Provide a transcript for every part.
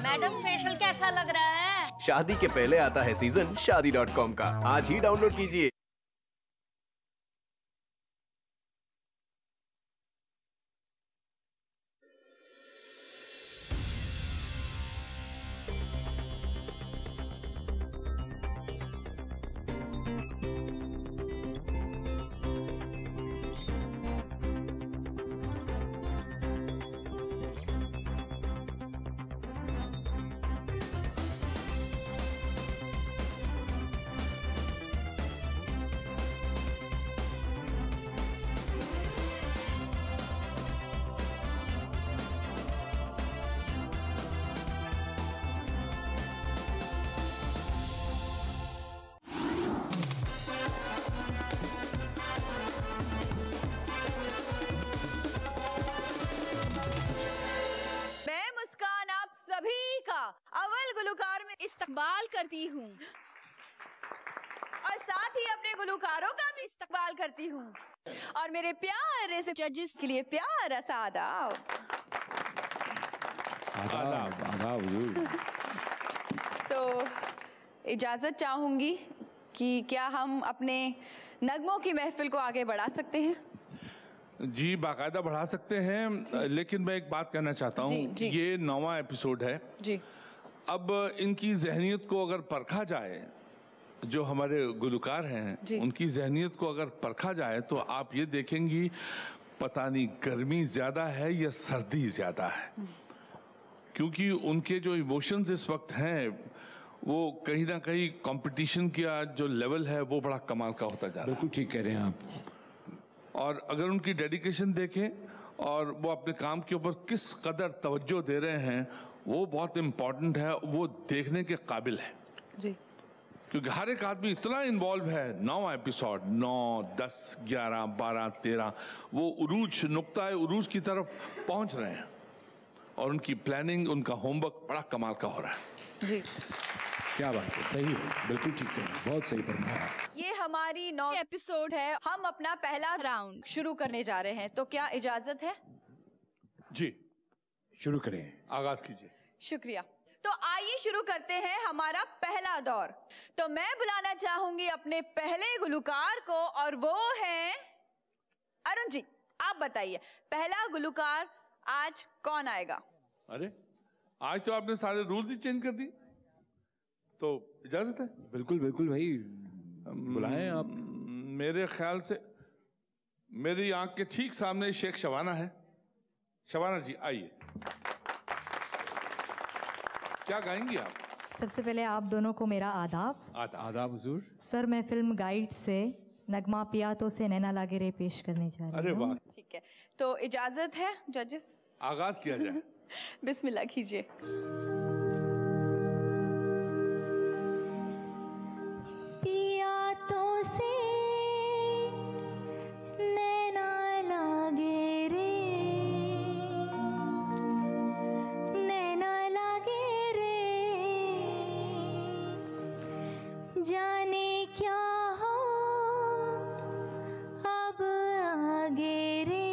Madam facial कैसा लग रहा है? शादी के पहले आता है सीजन शादी.com का। आज ही डाउनलोड कीजिए। अव्वल गुलकार में इस्तकबाल करती हूँ और साथ ही अपने गुलकारों का भी इस्तकबाल करती हूँ और मेरे प्यारे से जजेस के लिए प्यारा सा आदाब। तो इजाजत चाहूंगी कि क्या हम अपने नगमों की महफिल को आगे बढ़ा सकते हैं? जी बाकायदा बढ़ा सकते हैं, लेकिन मैं एक बात कहना चाहता हूँ, ये 9वां एपिसोड है जी। अब इनकी जहनियत को अगर परखा जाए, जो हमारे गुलकार हैं उनकी जहनियत को अगर परखा जाए तो आप ये देखेंगी पता नहीं गर्मी ज्यादा है या सर्दी ज्यादा है, क्योंकि उनके जो इमोशंस इस वक्त हैं वो कहीं ना कहीं कंपटीशन का जो लेवल है वो बड़ा कमाल का होता जा रहा है। बिल्कुल ठीक कह रहे हैं आप। और अगर उनकी डेडिकेशन देखें और वो अपने काम के ऊपर किस कदर तवज्जो दे रहे हैं वो बहुत इम्पोर्टेंट है, वो देखने के काबिल है जी। क्योंकि हर एक आदमी इतना इन्वॉल्व है। 9 एपिसोड 9, 10, 11, 12, 13 वो उरूज नुक्ता उरूज की तरफ पहुंच रहे हैं और उनकी प्लानिंग, उनका होमवर्क बड़ा कमाल का हो रहा है जी। क्या बात है, सही है, बिल्कुल ठीक है, बहुत सही फरमाया। ये हमारी 9 एपिसोड है, हम अपना पहला राउंड शुरू करने जा रहे हैं, तो क्या इजाजत है? जी शुरू करें, आगाज कीजिए। शुक्रिया। तो आइए शुरू करते हैं हमारा पहला दौर। तो मैं बुलाना चाहूंगी अपने पहले गुलकार को और वो है अरुण जी। आप बताइए पहला गुलकार आज कौन आएगा? अरे आज तो आपने सारे रूल्स ही चेंज कर दिए, तो इजाजत है? बिल्कुल बिल्कुल भाई, बुलाएं आप। मेरे ख्याल से मेरी आंख के ठीक सामने शेख शबाना है। शबाना जी आइए, क्या गाएंगी आप? सबसे पहले आप दोनों को मेरा आदाब। आदाब हुजूर। सर मैं फिल्म गाइड से नगमा पिया तो से नैना लागे रे पेश करने जा रही हूँ। अरे वाह, ठीक है, तो इजाजत है जजेस? आगाज किया जाए। बिस्मिल्लाह कीजिए। पिया तो से नैना लागे रे, नैना लागे रे, जाने क्या हो अब आगे रे।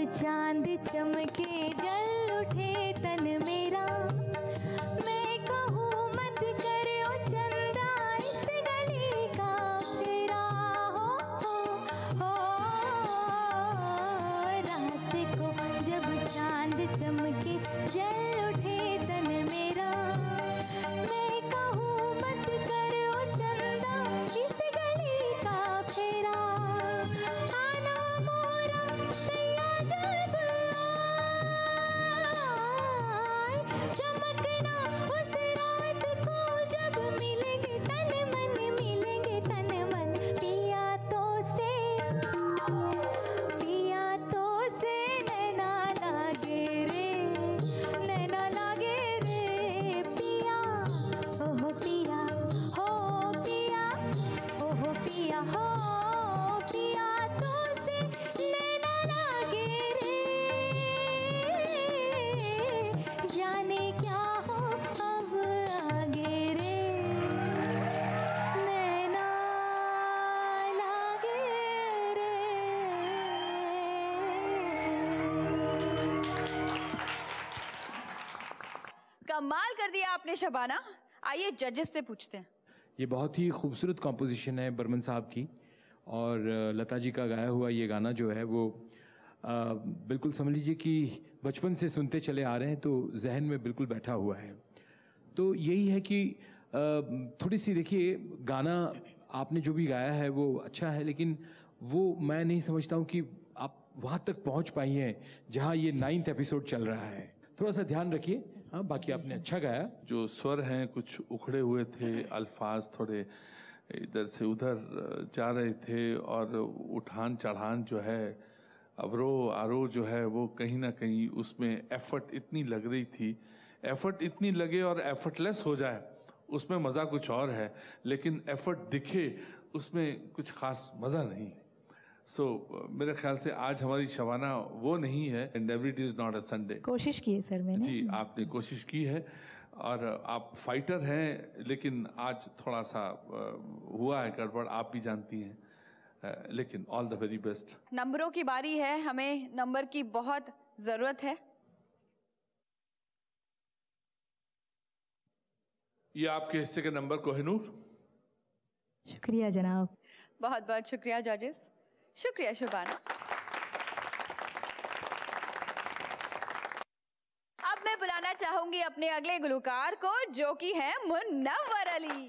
चांद चमके जल उठे तन मेरा, मैं कहूँ मत करो चंदा इस गली का फेरा। हो रात को जब चांद चमके जल उठे तन मेरा, मैं कहूँ मत करो चंदा इस गली का फेरा। आना मोरा सैया जब आए, चमकना उस रात को जब मिलेंगे तन मन, मिलेंगे तन मन। पिया तो से नैना लागे रे, नैना लागे रे पिया। ओहो पिया, हो पिया, ओहो पिया, हो पिया तो से नैना लागे रे। जाने क्या हो अब आगे रे, नैना लागे रे। कमाल कर दिया आपने शबाना। आइए जजेस से पूछते हैं। ये बहुत ही खूबसूरत कॉम्पोजिशन है बर्मन साहब की, और लता जी का गाया हुआ ये गाना जो है वो बिल्कुल समझ लीजिए कि बचपन से सुनते चले आ रहे हैं, तो जहन में बिल्कुल बैठा हुआ है। तो यही है कि थोड़ी सी देखिए, गाना आपने जो भी गाया है वो अच्छा है, लेकिन वो मैं नहीं समझता हूँ कि आप वहाँ तक पहुँच पाई हैं जहाँ ये 9th एपिसोड चल रहा है। थोड़ा सा ध्यान रखिए। हाँ, बाकी आपने अच्छा गाया। जो स्वर हैं कुछ उखड़े हुए थे, अल्फाज थोड़े इधर से उधर जा रहे थे, और उठान चढ़ान जो है, अवरोह आरोह जो है, वो कहीं ना कहीं उसमें एफर्ट इतनी लग रही थी। एफर्ट इतनी लगे और एफर्टलेस हो जाए, उसमें मज़ा कुछ और है, लेकिन एफर्ट दिखे उसमें कुछ खास मज़ा नहीं। सो मेरे ख्याल से आज हमारी शबाना वो नहीं है। And every day is not a Sunday. कोशिश की है सर मैंने। जी, आपने कोशिश की है और आप फाइटर हैं, लेकिन आज थोड़ा सा हुआ है गड़बड़, आप भी जानती हैं, लेकिन ऑल द वेरी बेस्ट। नंबरों की बारी है, हमें नंबर की बहुत जरूरत है। ये आपके हिस्से के नंबर कोहिनूर। शुक्रिया जनाब। बहुत बहुत शुक्रिया जजेस। शुक्रिया शबाना। अब मैं बुलाना चाहूंगी अपने अगले गुलकार को, जो कि है मुनव्वर अली।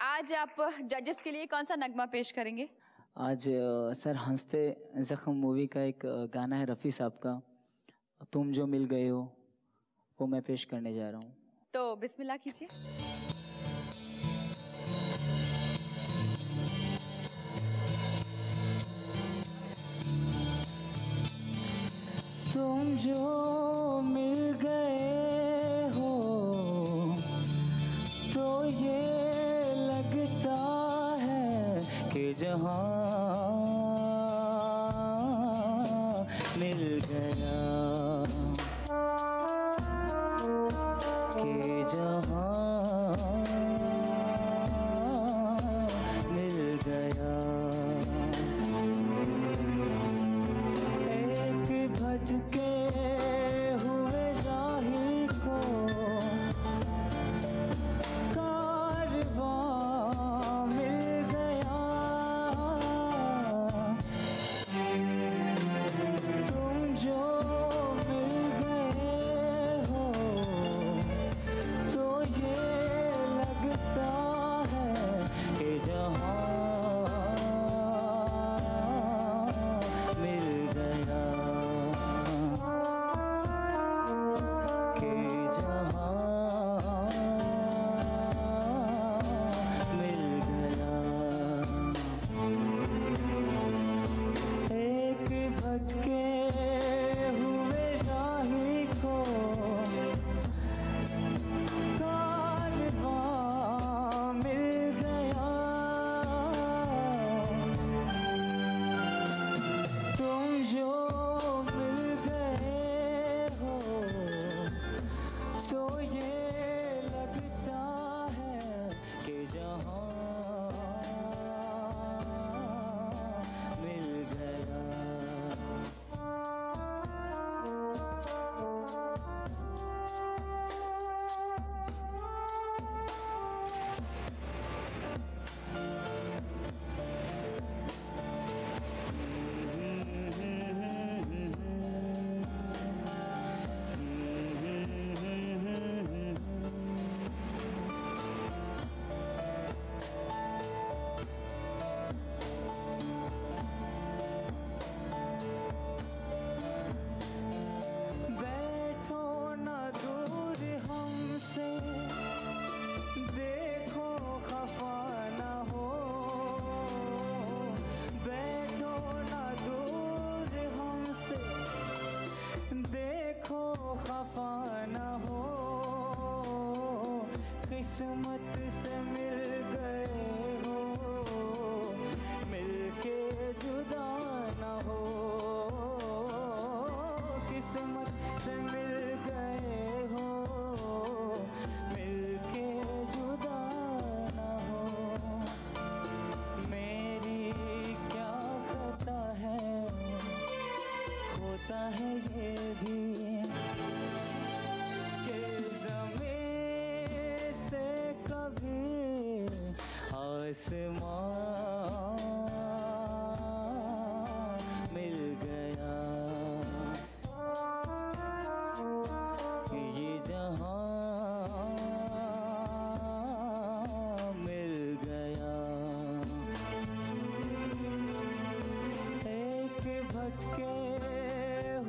आज आप जजेस के लिए कौन सा नगमा पेश करेंगे? आज सर हंसते जख्म मूवी का एक गाना है रफ़ी साहब का, तुम जो मिल गए हो, वो मैं पेश करने जा रहा हूँ। तो बिस्मिल्लाह कीजिए। तुम जो मिल गए हो तो ये लगता है कि जहां मिल गया, कि जहां मिल गया। एक भटके हुए राही को कारवां मिल गया। तुम जो मिल गए हो तो ये किस्मत से मिल गए हो, मिलके जुदा ना हो। मेरी क्या खता है, होता है ये भी कि ज़मीन से कभी आसमान मिल गया। ये जहां मिल गया। एक भटके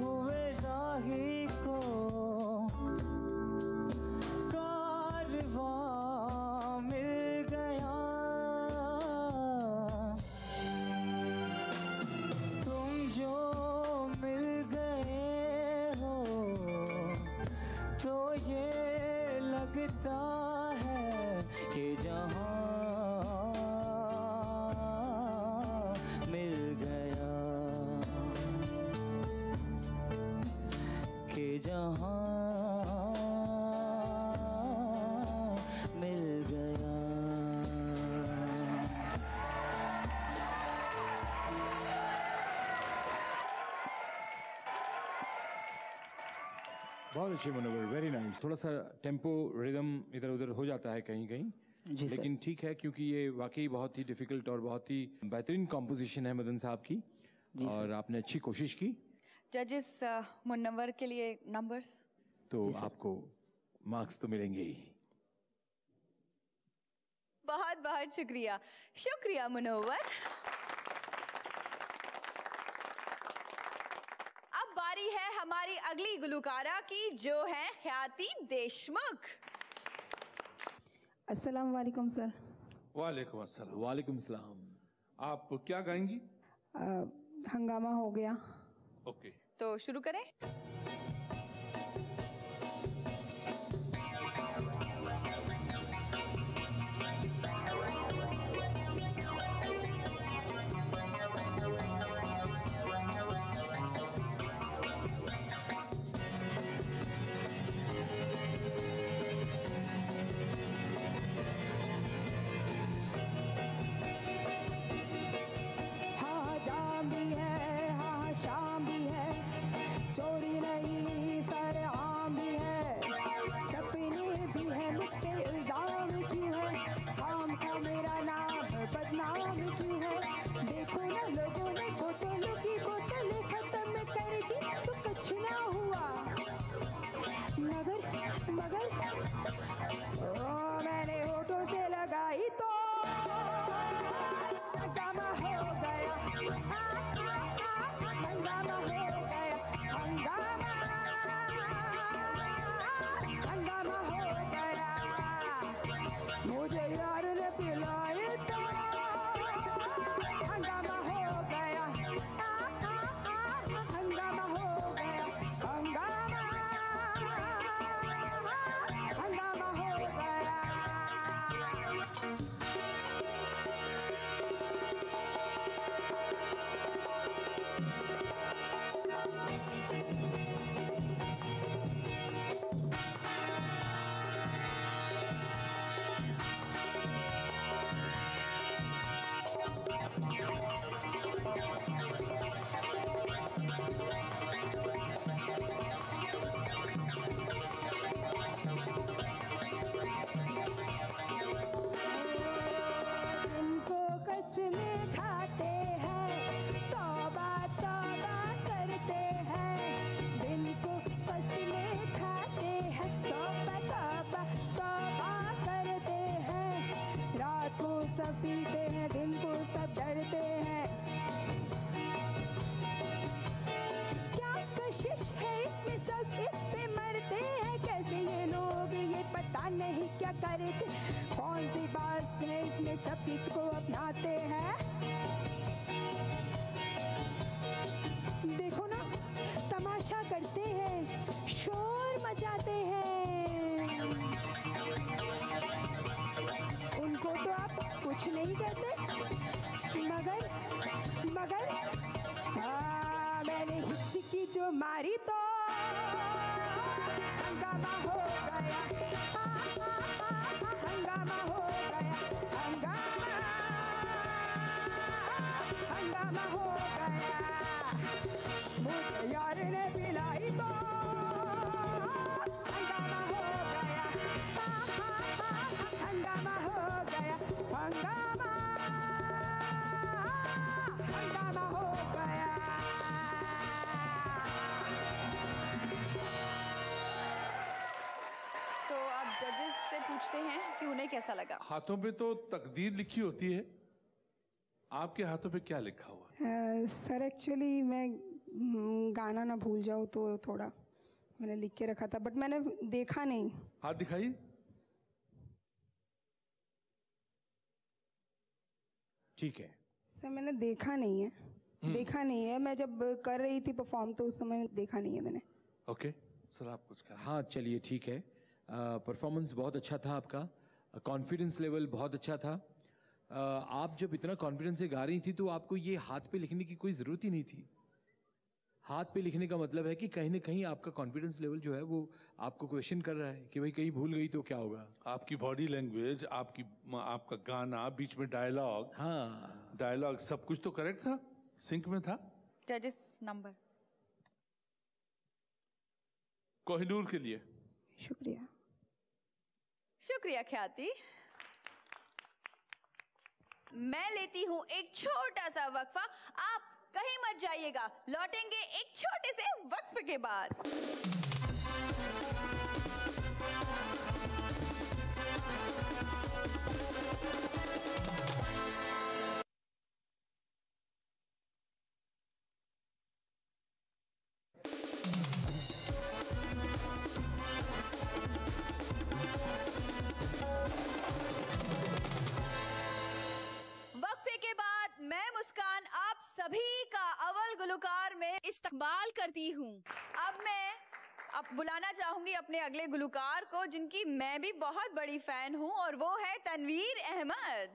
हुए राही को कारवां मिल गया। तुम जो मिल गए हो तो ये लगता है कि जहां मिल गया, कि जहां मिल गया। बहुत अच्छी मनोवर, वेरी नाइस। थोड़ा सा टेम्पो रिदम इधर उधर हो जाता है कहीं कहीं, जी सर। लेकिन ठीक है क्योंकि ये वाकई बहुत ही डिफिकल्ट और बहुत ही बेहतरीन कॉम्पोजिशन है मदन साहब की, और आपने अच्छी कोशिश की। जजेस मुनव्वर के लिए नंबर्स। तो आपको मार्क्स तो मिलेंगे ही। बहुत बहुत शुक्रिया, शुक्रिया मुनव्वर। अब बारी है हमारी अगली गुलकारा की, जो है ख्याति देशमुख। अस्सलाम वालेकुम सर। वालेकुम अस्सलाम। वालेकुम सलाम। आप क्या गाएंगी? हंगामा हो गया। ओके, तो शुरू करें। हाँ जाम भी है, हाँ शाम भी है, चोरी नहीं सर आम भी है, सपने भी है, मिटके इल्जाम भी है, काम का मेरा नाम बदनाम भी है। देखो ना लोगों ने बोतलों की बोतलें खत्म कर दी तो कुछ ना हुआ, मगर ओ मैंने होठों से लगाई तो हंगामा हो गया, हंगामा हो गया, हंगामा हो गया। मुझे यार ने पिलाए तो हंगामा हो गया, हंगामा हो गया, हंगामा हो गया। जिनको कसमें खाते हैं, तौबा तौबा करते हैं, जिनको कसमें खाते हैं, तौबा तौबा तौबा करते हैं। रात को सब पीते हैं, दिन को सब डरते हैं। क्या कशिश है इसमें, सब इस पे मरते हैं। कैसे ये लोग ये पता नहीं क्या करते, कौन सी बात है इसमें सब किसको अपनाते हैं। देखो ना तमाशा करते हैं, शोर मचाते हैं, उनको तो आप कुछ नहीं कहते, मगर मैंने हिचकी जो मारी तो हंगामा हो गया, हंगामा हो गया, हंगामा हो गया। मुझे यार ने पिलाई तो हंगामा हो गया, हंगामा हो गया, हंगामा हो गया। तो अब जजेस से पूछते हैं कि उन्हें कैसा लगा। हाथों पे तो तकदीर लिखी होती है, आपके हाथों पे क्या लिखा हुआ है? सर एक्चुअली मैं गाना ना भूल जाऊँ तो थोड़ा मैंने लिख के रखा था, बट मैंने देखा नहीं। हाथ दिखाइए। ठीक है सर मैंने देखा नहीं है, देखा नहीं है। मैं जब कर रही थी परफॉर्म तो उस समय देखा नहीं है मैंने। ओके सर, आप कुछ कहना? हाँ चलिए ठीक है। परफॉर्मेंस बहुत अच्छा था आपका, कॉन्फिडेंस लेवल बहुत अच्छा था। आप जब इतना कॉन्फिडेंस से गा रही थी तो आपको ये हाथ पे लिखने की कोई ज़रूरत ही नहीं थी। हाथ पे लिखने का मतलब है कि कहीं ना कहीं आपका कॉन्फिडेंस लेवल जो है वो आपको क्वेश्चन कर रहा है कि भाई कहीं भूल गई तो क्या होगा। आपकी बॉडी लैंग्वेज, आपका गाना, बीच में डायलॉग, हाँ डायलॉग सब कुछ तो करेक्ट था, सिंक में था। जजेस नंबर। कोहिनूर के लिए शुक्रिया। शुक्रिया ख्याति। मैं लेती हूं एक छोटा सा वक्फा, आप कहीं मत जाइएगा, लौटेंगे एक छोटे से वक्फ के बाद। वक्फे के बाद मैं मुस्कान आप सभी का अव्वल गुलकार में इस्तकबाल करती हूँ। अब बुलाना चाहूंगी अपने अगले गुलकार को, जिनकी मैं भी बहुत बड़ी फैन हूँ, और वो है तनवीर अहमद।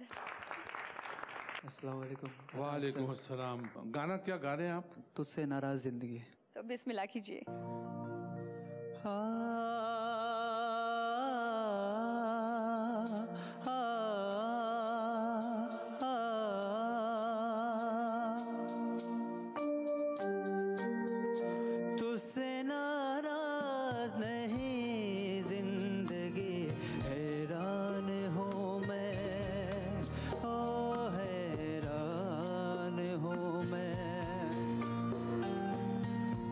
अस्सलाम वालेकुम। वालेकुम अस्सलाम। गाना क्या गा रहे हैं आप? तुझसे नाराज जिंदगी। तो बिस्मिल्लाह कीजिए। तुझसे नाराज नहीं जिंदगी, हैरान हूँ मैं, ओ हैरान हूँ मैं।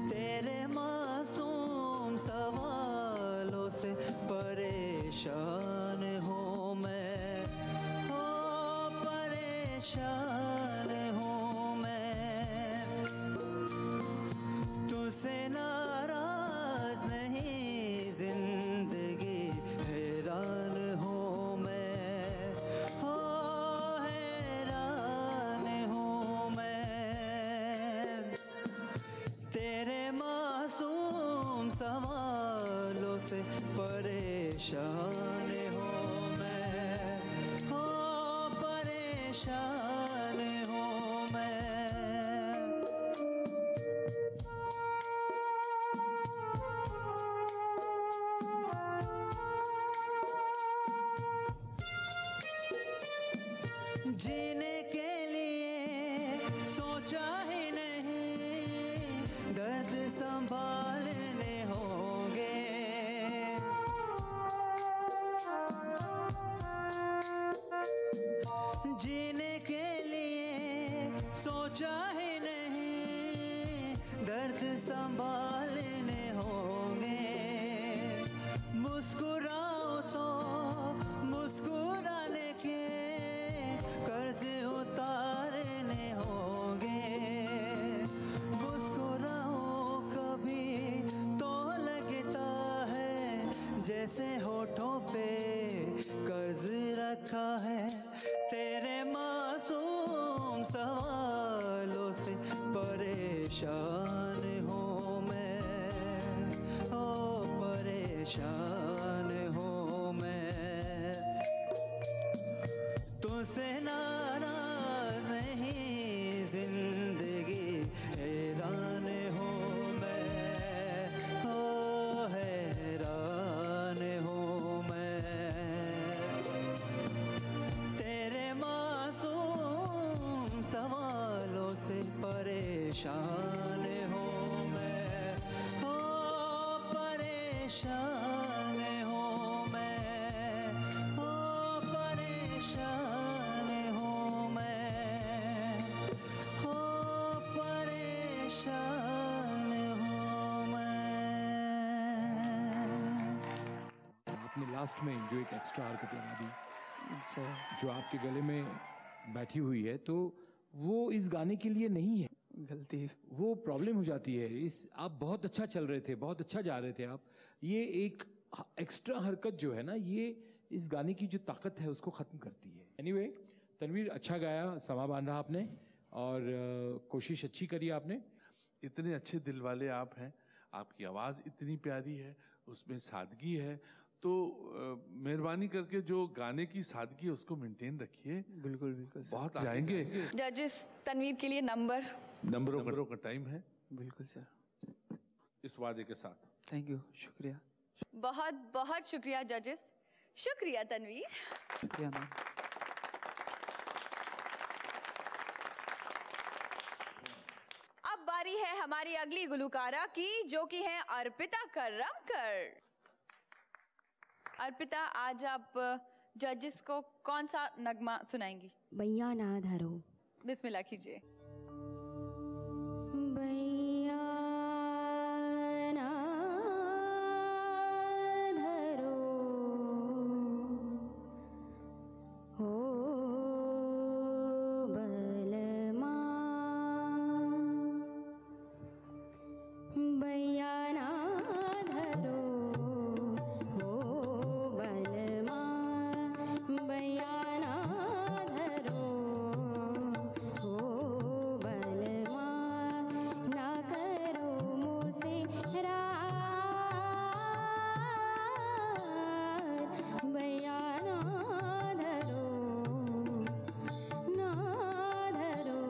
तेरे मासूम सवालों से परेशान हूँ मैं, ओ परेशान हूँ मैं। तुझसे नाराज नहीं जिंदगी, हैरान हूँ मैं, ओ हैरान हूँ मैं। तेरे मासूम सवालों से परेशान हूँ मैं, ओ परेशान हूँ मैं। जीने के लिए सोचा ही नहीं, दर्द संभालने होंगे। जीने के लिए सोचा ही नहीं, दर्द संभालने होंगे। मुस्कुराओ तो मुस्कुराने के कर्ज उतारने होंगे। मुस्कुराओ कभी तो लगता है जैसे होठों पे कर्ज रखा है। तेरे मासूम सवालों से परेशान हूँ मैं, ओ परेशान हूँ मैं। तुझसे नाराज नहीं जिंदगी, हैरान हूँ मैं, परेशान हूँ मैं, ओ परेशान हूँ मैं, ओ परेशान हूँ मैं। आपने लास्ट में जो एक एक्स्ट्रा हरकत लगा दी सर जो आपके गले में बैठी हुई है, तो वो इस गाने के लिए नहीं है, गलती वो प्रॉब्लम हो जाती है। इस आप बहुत अच्छा चल रहे थे, बहुत अच्छा जा रहे थे आप, ये एक एक्स्ट्रा हरकत जो है ना, ये इस गाने की जो ताकत है उसको खत्म करती है। एनीवे तनवीर अच्छा गाया, समा बांधा आपने और कोशिश अच्छी करी आपने। इतने अच्छे दिल वाले आप हैं, आपकी आवाज़ इतनी प्यारी है, उसमें सादगी है, तो मेहरबानी करके जो गाने की सादगी है उसको मेंटेन रखिए। बिल्कुल बिल्कुल सर। बहुत जाएंगे। जजेस तनवीर के लिए नंबरों का टाइम है बिल्कुल सर। इस वादे के साथ। थैंक यू, शुक्रिया। बहुत बहुत शुक्रिया जजेस, शुक्रिया तनवीर। शुक्रिया मैम। अब बारी है हमारी अगली गुलकारा की, जो कि है अर्पिता करमकर। अर्पिता, आज आप जजेस को कौन सा नगमा सुनाएंगी? बैया ना धरो। बिस्मिल्लाह कीजिए। बैया ना धरो, हो बलमा। बैया ना धरो, हो बलमा। बैया ना धरो, हो बलमा। ना करो मुझसे रार। बैया ना धरो, ना धरो,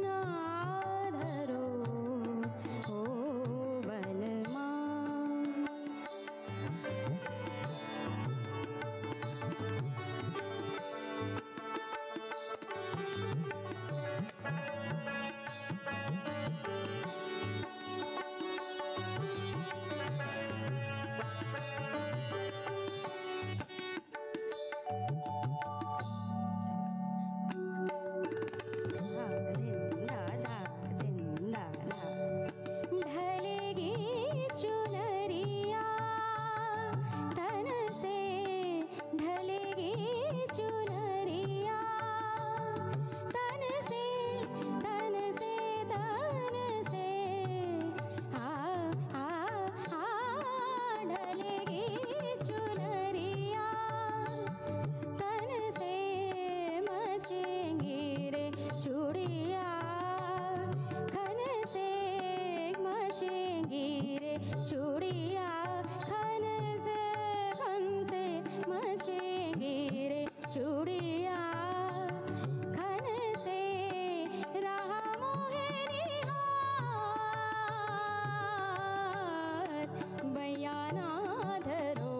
ना धरो, हो बलमा। ढलेगी चुनरिया तन से, ढलेगी चुनरिया तन से, तन से, तन से। ढलेगी चुनरिया तन से, मचेंगी रे चूड़िया खन से, मचेंगी रे चूड़िया खन से मचेंगी रे चूड़िया खन से। रहा मोहे निहार। बैया ना धरो,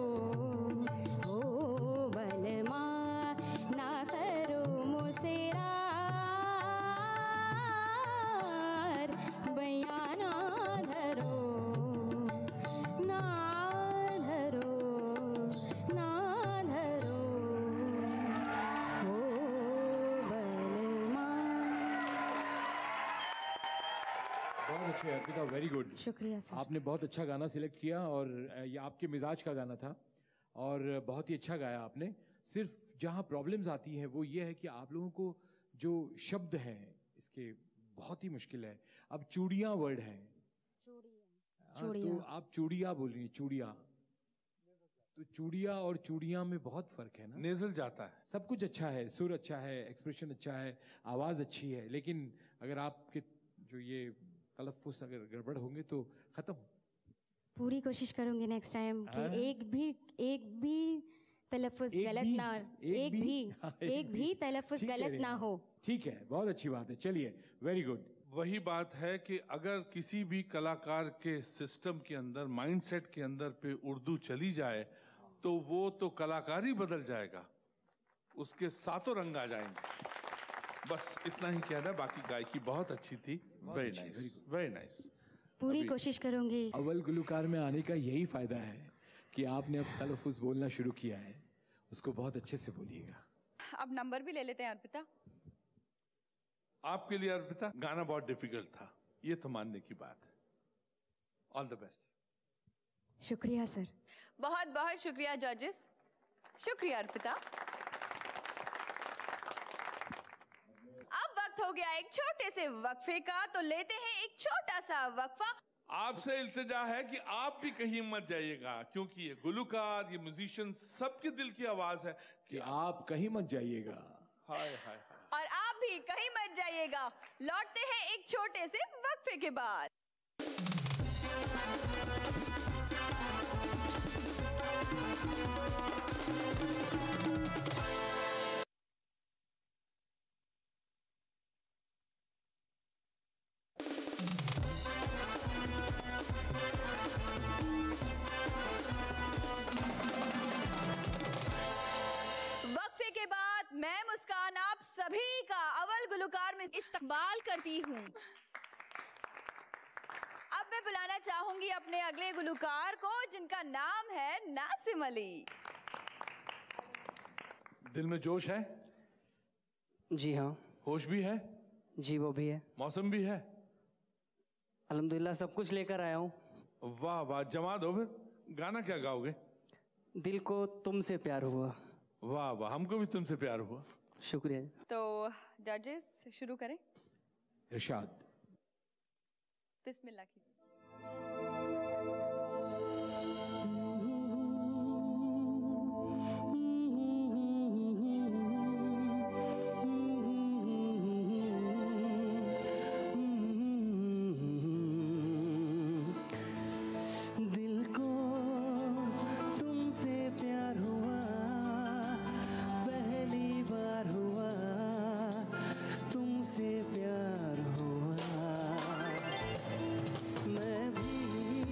हो बलमा। ना करो मुझसे रार। बैया ना धरो, ना धरो, ना धरो, हो बलमा। बहुत अच्छे अर्पिता, वेरी गुड। शुक्रिया सर। आपने बहुत अच्छा गाना सिलेक्ट किया और ये आपके मिजाज का गाना था और बहुत ही अच्छा गाया आपने। सिर्फ जहाँ प्रॉब्लम्स आती हैं वो ये है कि आप लोगों को जो शब्द हैं इसके बहुत ही मुश्किल है। अब चूड़ियाँ वर्ड है, तो आप चूड़िया बोलिए, चूड़िया। तो चूड़िया और चूड़िया में बहुत फर्क है ना। नेजल जाता है। सब कुछ अच्छा है, सुर अच्छा है, एक्सप्रेशन अच्छा है, आवाज़ अच्छी है, लेकिन अगर आपके जो ये तलफ़ुज़ अगर गड़बड़ होंगे तो ख़त्म। पूरी कोशिश करूंगी नेक्स्ट टाइम कि एक भी तलफ़ुज़ गलत ना, एक भी तलफ़ुज़ गलत ना हो। ठीक है, बहुत अच्छी बात है, चलिए, वेरी गुड। वही बात है कि अगर किसी भी कलाकार के सिस्टम के अंदर, माइंडसेट के अंदर पे उर्दू चली जाए तो वो तो कलाकार ही बदल जाएगा, उसके सातों रंग आ जाएंगे। बस इतना ही कहना है, बाकी गायकी बहुत अच्छी थी। Very nice, very nice. पूरी कोशिश करूंगी। अव्वल गुलकार में आने का यही फायदा है कि आपने अब तलफ़ुज़ बोलना शुरू किया है, उसको बहुत अच्छे से बोलिएगा। अब नंबर भी ले लेते हैं अर्पिता। आपके लिए अर्पिता गाना बहुत डिफिकल्ट था, ये तो मानने की बात है। All the best. शुक्रिया सर। बहुत बहुत शुक्रिया जजेस, शुक्रिया अर्पिता। अब वक्त हो गया एक छोटे से वक्फे का, तो लेते हैं एक छोटा सा वक्फा। आपसे इल्तिजा है कि आप भी कहीं मत जाइएगा, क्योंकि ये गुलकार, ये म्यूजिशियन, सबके दिल की आवाज है कि आप कहीं मत जाइएगा। हाय हाय हाय। और आप भी कहीं मत जाइएगा। लौटते हैं एक छोटे से वक्फे के बाद। वक्फे के बाद मैं मुस्कान आप सभी का अव्वल गुलकार में इस्तकबाल करती हूँ। अब मैं बुलाना चाहूंगी अपने अगले गुलकार को, जिनका नाम है नासिम अली। दिल में जोश है? जी हाँ। होश भी है? जी वो भी है। मौसम भी है? अल्हम्दुलिल्लाह सब कुछ लेकर आया हूँ। वाह वाह, जमा दो फिर। गाना क्या गाओगे? दिल को तुमसे प्यार हुआ। वाह वाह, हमको भी तुमसे प्यार हुआ। शुक्रिया। तो जजेस शुरू करें। इरशाद। बिस्मिल्लाह की। दिल को तुमसे प्यार हुआ, पहली बार हुआ, तुमसे प्यार हुआ। मैं भी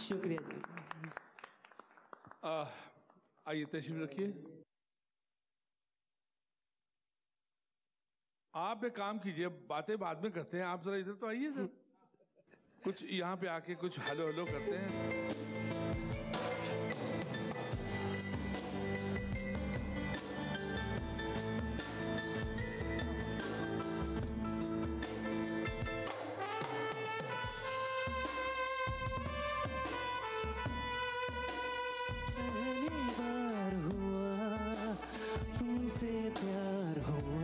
शुक्रिया जी। आइए तशरीफ रखिए। आप एक काम कीजिए, बातें बाद में करते हैं, आप जरा इधर तो आइए सर। कुछ यहाँ पे आके कुछ हेलो हेलो करते हैं। पहली बार हुआ तुमसे प्यार हुआ,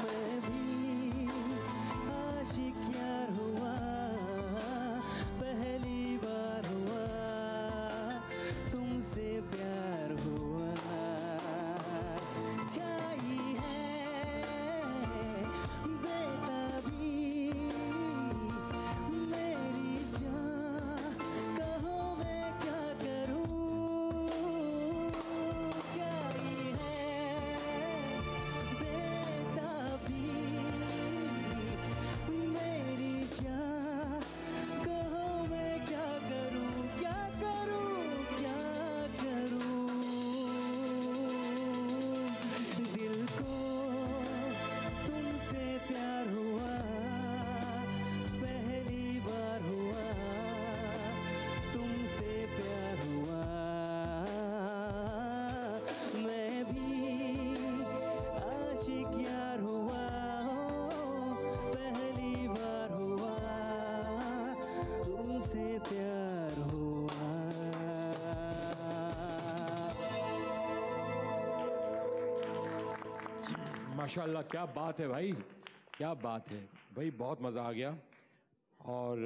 मैं भी आशिक यार हुआ। पहली बार हुआ तुमसे प्यार हुआ, जाई है बेताबी मेरी जान, कहो मैं क्या करूं। जाई है बेताबी मेरी जान, कहो मैं क्या करूं, क्या करूं, क्या करूं। दिल को तुमसे प्यार हुआ, पहली बार हुआ तुमसे प्यार हुआ। मैं भी आशिक यार हुआ, पहली बार हुआ तुमसे प्यार हुआ। माशाल्लाह, क्या बात है भाई, क्या बात है भाई, बहुत मज़ा आ गया। और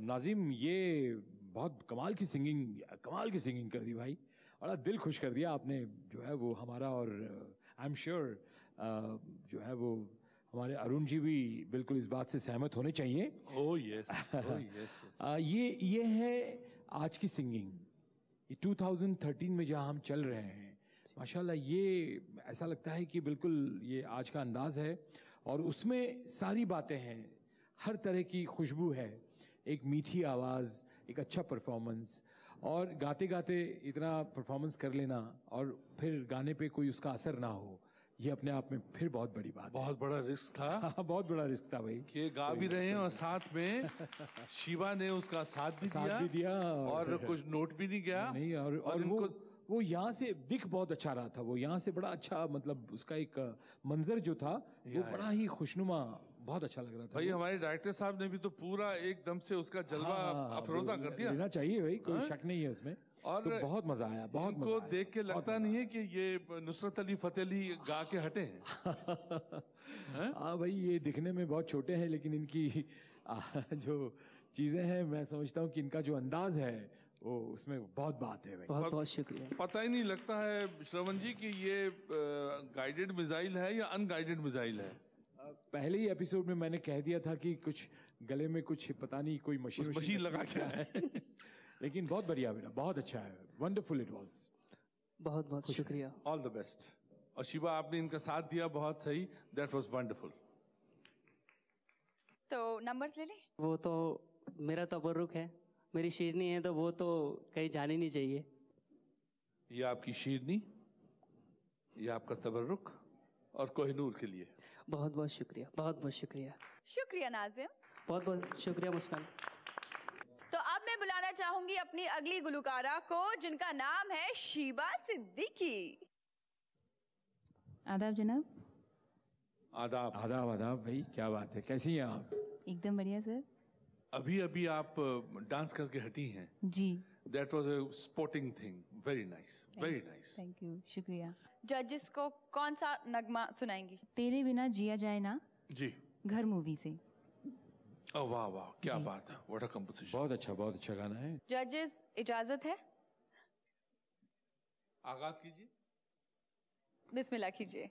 नाजिम, ये बहुत कमाल की सिंगिंग कर दी भाई, बड़ा दिल खुश कर दिया आपने जो है वो हमारा। और आई एम श्योर जो है वो हमारे अरुण जी भी बिल्कुल इस बात से सहमत होने चाहिए। Oh yes, oh yes. ये है आज की सिंगिंग, ये 2013 में जहाँ हम चल रहे हैं, माशाल्लाह, ये ऐसा लगता है कि बिल्कुल ये आज का अंदाज है। और उसमें सारी बातें हैं, हर तरह की खुशबू है, एक मीठी आवाज़, एक अच्छा परफॉर्मेंस, और गाते गाते इतना परफॉर्मेंस कर लेना और फिर गाने पे कोई उसका असर ना हो, ये अपने आप में फिर बहुत बड़ी बात है। बहुत बड़ा रिस्क था। हाँ, बहुत बड़ा रिस्क था भाई, कि गा भी रहे हैं और साथ में शिवा ने उसका साथ भी दिया और कुछ नोट भी नहीं गया। नहीं, और वो यहाँ से दिख बहुत अच्छा रहा था, वो यहाँ से बड़ा अच्छा, मतलब उसका एक मंजर जो था वो बड़ा ही खुशनुमा, बहुत अच्छा लग रहा था भाई। हमारे डायरेक्टर साहब ने भी तो पूरा एकदम से उसका जलवा अफरोजा कर दिया। लेना चाहिए भाई, कोई शक नहीं है उसमें। और तो बहुत मजा आया, बहुत मजा आया। देख के लगता नहीं है कि ये नुसरत अली फतेह अली गा के हटे हैं। हाँ भाई, ये दिखने में बहुत छोटे हैं, लेकिन इनकी जो चीजें हैं, मैं समझता हूँ कि इनका जो अंदाज है वो उसमें बहुत बात है भाई। बहुत बहुत शुक्रिया। पता ही नहीं लगता है श्रवण जी कि ये गाइडेड मिसाइल है या अनगाइडेड मिसाइल है। पहले ही एपिसोड में मैंने कह दिया था कि कुछ गले में कुछ पता नहीं कोई मशीन लगा क्या है। लेकिन बहुत बढ़िया बेटा, बहुत अच्छा है, वंडरफुल इट वाज। बहुत बहुत शुक्रिया। All the best. और शिवा, आपने इनका साथ दिया, बहुत सही, दैट वाज वंडरफुल। तो नंबर्स ले लें। वो तो मेरा तबर्रुक है, मेरी शीरनी है, तो वो तो कहीं जानी नहीं चाहिए। ये आपकी शीरनी, ये आपका तबर्रुक, और कोहिनूर के लिए बहुत बहुत शुक्रिया, बहुत बहुत शुक्रिया। शुक्रिया नाजिम। बहुत बहुत शुक्रिया मुस्कान। तो अब मैं बुलाना चाहूंगी अपनी अगली गुलकारा को, जिनका नाम है शीबा सिद्दीकी। आदाब जनाब। आदाब आदाब आदाब भाई, क्या बात है, कैसी हैं आप? एकदम बढ़िया सर। अभी अभी आप डांस करके हटी हैं जी। That was a sporting thing, very nice, very nice. Thank you, शुक्रिया। जजेस को कौन सा नगमा सुनाएंगी? तेरे बिना जिया जाए ना जी, घर मूवी से। ओह वाह वाह, क्या बात है, व्हाट अ कंपोजिशन। बहुत अच्छा गाना है। जजेस इजाजत है? आगाज कीजिए। बिस्मिल्लाह कीजिए।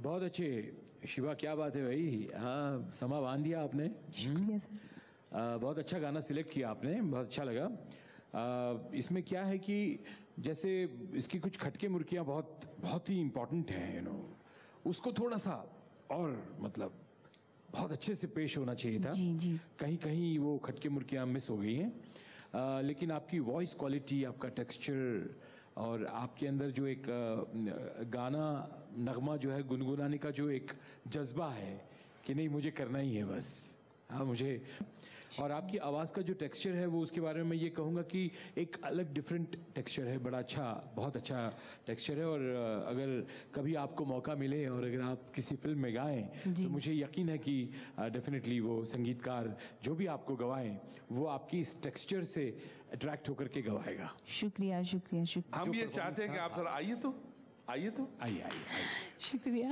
बहुत अच्छे शिवा, क्या बात है भाई। हाँ, समा बांध दिया आपने। शुक्रिया सर। बहुत अच्छा गाना सिलेक्ट किया आपने, बहुत अच्छा लगा। इसमें क्या है कि जैसे इसकी कुछ खटके मुर्कियाँ बहुत ही इम्पोर्टेंट हैं, उसको थोड़ा सा और मतलब बहुत अच्छे से पेश होना चाहिए था। जी। कहीं कहीं वो खटके मुर्कियाँ मिस हो गई हैं। लेकिन आपकी वॉइस क्वालिटी, आपका टेक्सचर और आपके अंदर जो एक गाना नगमा जो है, गुनगुनाने का जो एक जज्बा है कि नहीं मुझे करना ही है बस। हाँ, मुझे, और आपकी आवाज़ का जो टेक्सचर है वो, उसके बारे में ये कहूँगा कि एक अलग डिफरेंट टेक्सचर है, बड़ा अच्छा, बहुत अच्छा टेक्सचर है। और अगर कभी आपको मौका मिले और अगर आप किसी फिल्म में गाएं तो मुझे यकीन है कि डेफिनेटली वो संगीतकार जो भी आपको गवाएं वो आपकी इस टेक्सचर से अट्रैक्ट होकर के गवाएगा। शुक्रिया शुक्रिया शुक्रिया। हम ये चाहते हैं कि आप सर आइए तो आइए। शुक्रिया।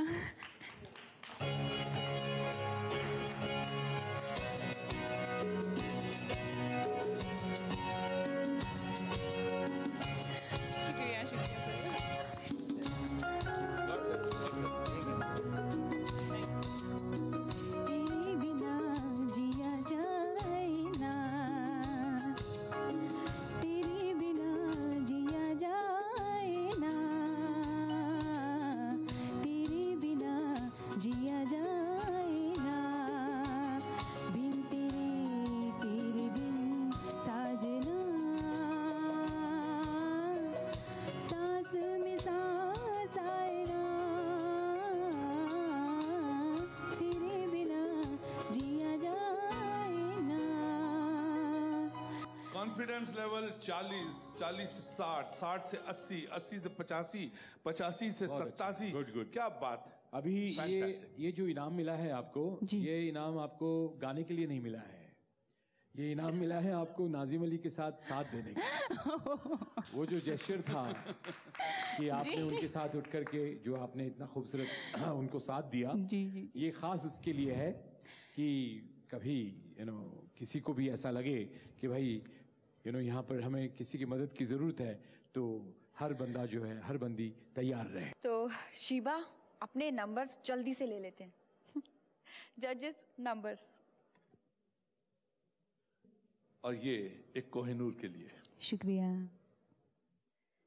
कॉन्फिडेंस लेवल 40 से 60 से 80 से 85 से 87। गुड। क्या बात। अभी ये जो इनाम मिला है आपको, ये इनाम आपको गाने के लिए नहीं मिला है, ये इनाम मिला है आपको नाजिम अली के साथ देने का। वो जो जेस्चर था कि आपने उनके साथ उठ करके जो आपने इतना खूबसूरत उनको साथ दिया, जी। ये खास उसके लिए है कि कभी किसी को भी ऐसा लगे कि भाई यहाँ पर हमें किसी की मदद की जरूरत है, तो हर बंदा जो है, हर बंदी तैयार रहे। तो शिवा, अपने नंबर्स जल्दी से ले लेते हैं। जजेस नंबर्स। और ये एक कोहिनूर के लिए।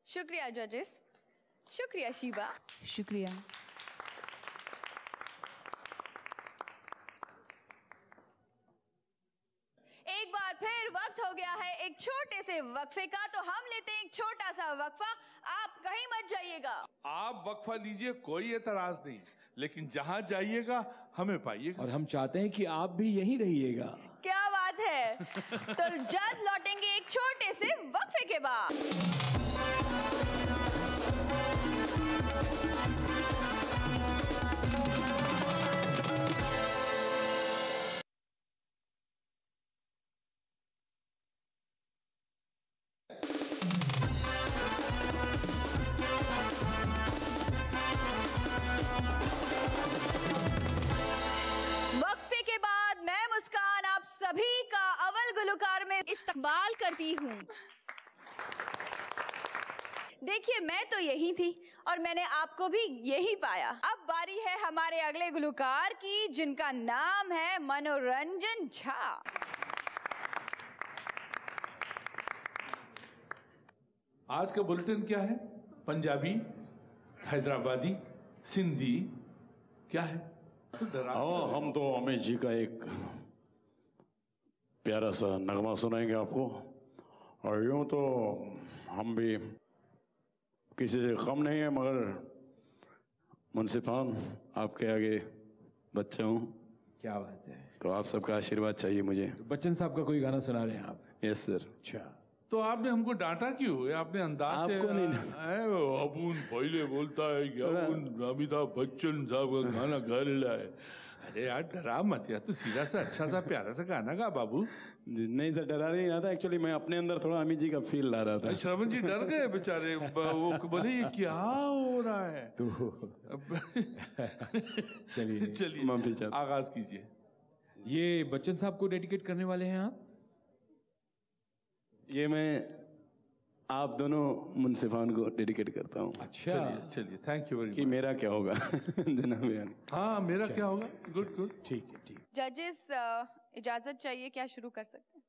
शुक्रिया जजेस, शुक्रिया शिवा। शुक्रिया। एक बार फिर वक्त हो गया है एक छोटे से वक्फे का, तो हम लेते हैं एक छोटा सा वक्फा। आप कहीं मत जाइएगा। आप वक्फा लीजिए, कोई एतराज नहीं, लेकिन जहां जाइएगा हमें पाइएगा। और हम चाहते हैं कि आप भी यहीं रहिएगा। क्या बात है। तो जल्द लौटेंगे एक छोटे से वक्फे के बाद। सभी का अव्वल गुलकार में इस्तकबाल करती हूँ। देखिए, मैं तो यही थी और मैंने आपको भी यही पाया। अब बारी है हमारे अगले गुलकार की, जिनका नाम है मनोरंजन झा। आज का बुलेटिन क्या है? पंजाबी, हैदराबादी, सिंधी, क्या है? हम तो अमित जी का एक प्यारा सा नगमा सुनाएंगे आपको। और यूँ तो हम भी किसी से कम नहीं है, मगर मुंसिफान आपके आगे बच्चे हूँ। क्या बात है। तो आप सबका आशीर्वाद चाहिए मुझे। तो बच्चन साहब का कोई गाना सुना रहे हैं आप? Yes sir. अच्छा, तो आपने हमको डांटा क्यों? आपने अंदाज से अपुन पहले बोलता है कि अमिताभ बच्चन साहब का गाना गा लाए। अरे यार डरा मत यार, तू सीधा सा अच्छा सा प्यारा सा गाना गा बाबू। नहीं सर, डरा नहीं रहा था, एक्चुअली मैं अपने अंदर थोड़ा अमित जी का फील ला रहा था। श्रवण जी डर गए बेचारे, वो बोले ये क्या हो रहा है। तो चलिए आगाज कीजिए। ये बच्चन साहब को डेडिकेट करने वाले हैं आप? ये मैं आप दोनों मुनसिफान को डेडिकेट करता हूँ। अच्छा चलिए थैंक यू वेरी मच। कि मेरा क्या होगा जनाब यानी। हाँ मेरा क्या होगा। गुड गुड ठीक है ठीक। जजेस इजाजत चाहिए, क्या शुरू कर सकते हैं?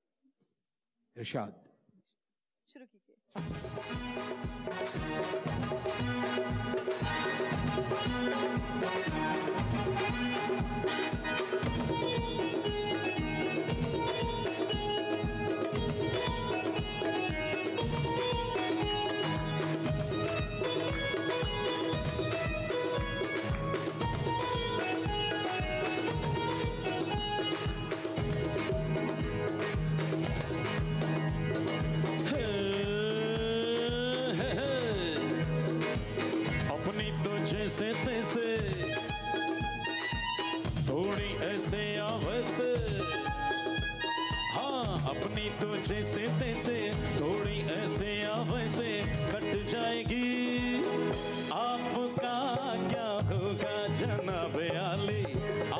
इरशाद शुरू कीजिए। जैसे तैसे थोड़ी ऐसे या वैसे, हाँ अपनी तो जैसे तैसे थोड़ी ऐसे या वैसे कट जाएगी। आपका क्या होगा जनाब आली,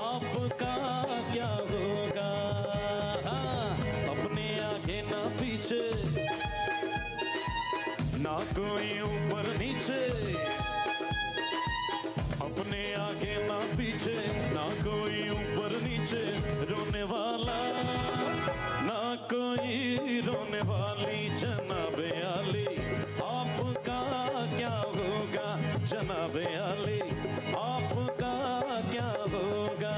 आपका क्या होगा। हाँ, अपने आगे ना पीछे ना कोई ऊपर नीचे, अपने आगे ना पीछे ना कोई ऊपर नीचे, रोने वाला ना कोई रोने वाली जनाब आली, आपका क्या होगा जनाब आली, आपका क्या होगा।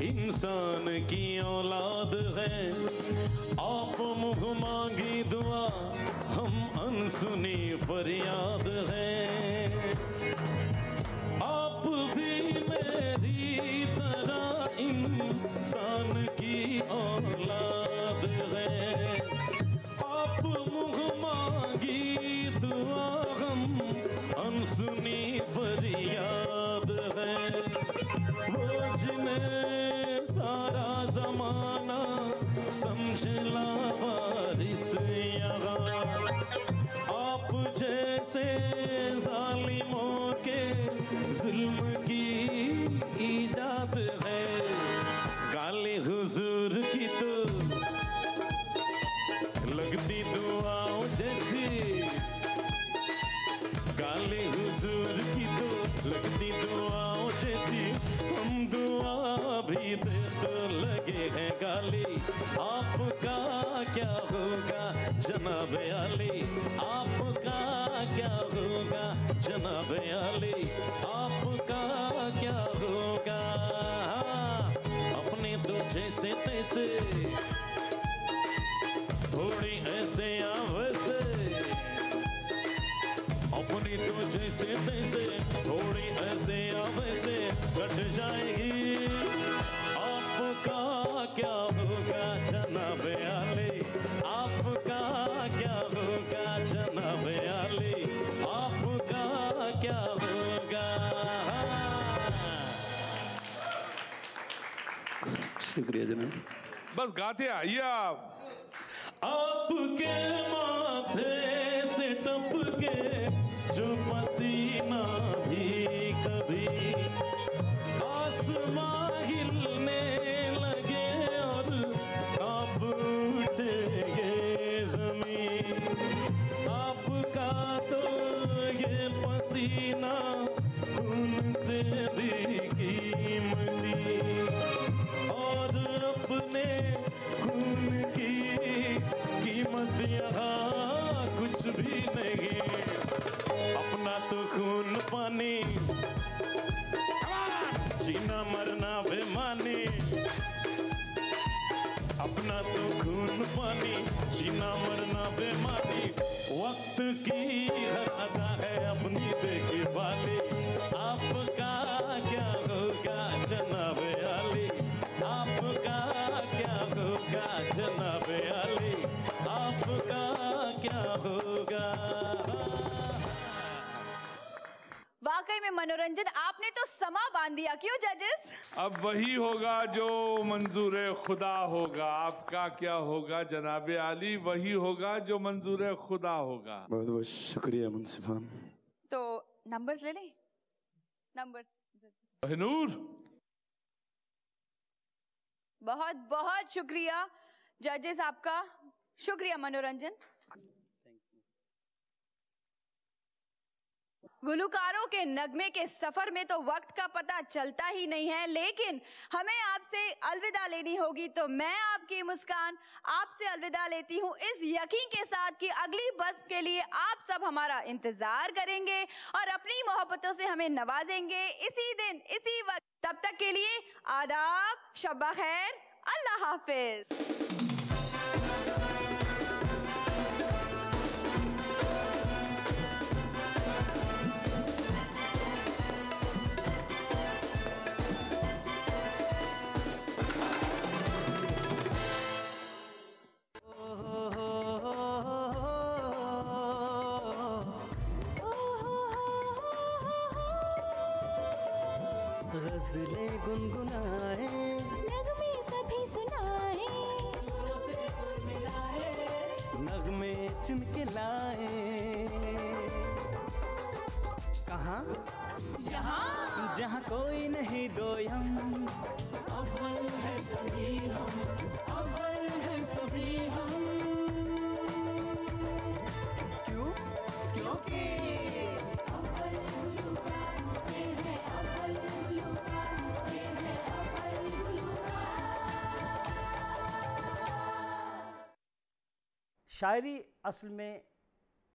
इंसान की औलाद है, आप मुँह मांगी दुआ हम अनसुनी फरियाद है। आप भी मेरी तरह इंसान की औलाद है, आप मुँह मांगी दुआ हम अनसुनी फरियाद है। वो जिन्हें सारा जमाना समझ लावारिस यहाँ, आप जैसे जालिमों के जुल्म की ईजाद है। गाली हुजूर की तो लगती दुआओं जैसी, गाली हुजूर की तो लगती दुआओं जैसी, हम दुआ भी दे तो लगे हैं गाली, आपका क्या होगा जनाब आली, आपका क्या होगा जनाब आली, आपका क्या होगा। अपने तो जैसे तैसे थोड़ी ऐसे या वैसे, अपनी तो जैसे तैसे थोड़ी ऐसे या वैसे कट जाएगी। आपका क्या होगा जनाब आली, आपका क्या होगा जनाब आली, आपका क्या होगा। शुक्रिया जनाब। बस गाते आइए आप। आपके माथे से टपके जो पसीना भी कभी आसमां हिलने लगे और कांप उठेगे ज़मीन। आपका तो ये पसीना खून से भी कीमती, और अपने खून की कीमत यहाँ कुछ भी नहीं। अपना तो खून पानी, जीना मरना बेमानी। अपना तो खून पानी, जीना मरना बेमानी। आपने तो समा बांध दिया, क्यों जजेस? अब वही होगा जो मंजूर खुदा होगा। आपका क्या होगा जनाबे आली? वही होगा जो मंजूर खुदा होगा। बहुत बहुत शुक्रिया मुंसिफान। तो नंबर्स ले लें, नंबर्स। बहनूर, बहुत बहुत शुक्रिया जजेस आपका, शुक्रिया मनोरंजन। गुलकारों के नगमे के सफर में तो वक्त का पता चलता ही नहीं है, लेकिन हमें आपसे अलविदा लेनी होगी। तो मैं आपकी मुस्कान आपसे अलविदा लेती हूँ, इस यकीन के साथ कि अगली बस के लिए आप सब हमारा इंतजार करेंगे और अपनी मोहब्बतों से हमें नवाजेंगे इसी दिन इसी वक्त। तब तक के लिए आदाब, शब्बा खैर, अल्लाह हाफिज। गज़लें गुनगुनाए, नगमे सभी सुनाए, सुरों से सुर मिलाए, नगमे चुन के लाए। कहाँ? यहाँ जहाँ कोई नहीं दोयम, अव्वल है सभी हम, अव्वल है सभी हम। क्यों? क्योंकि शायरी असल में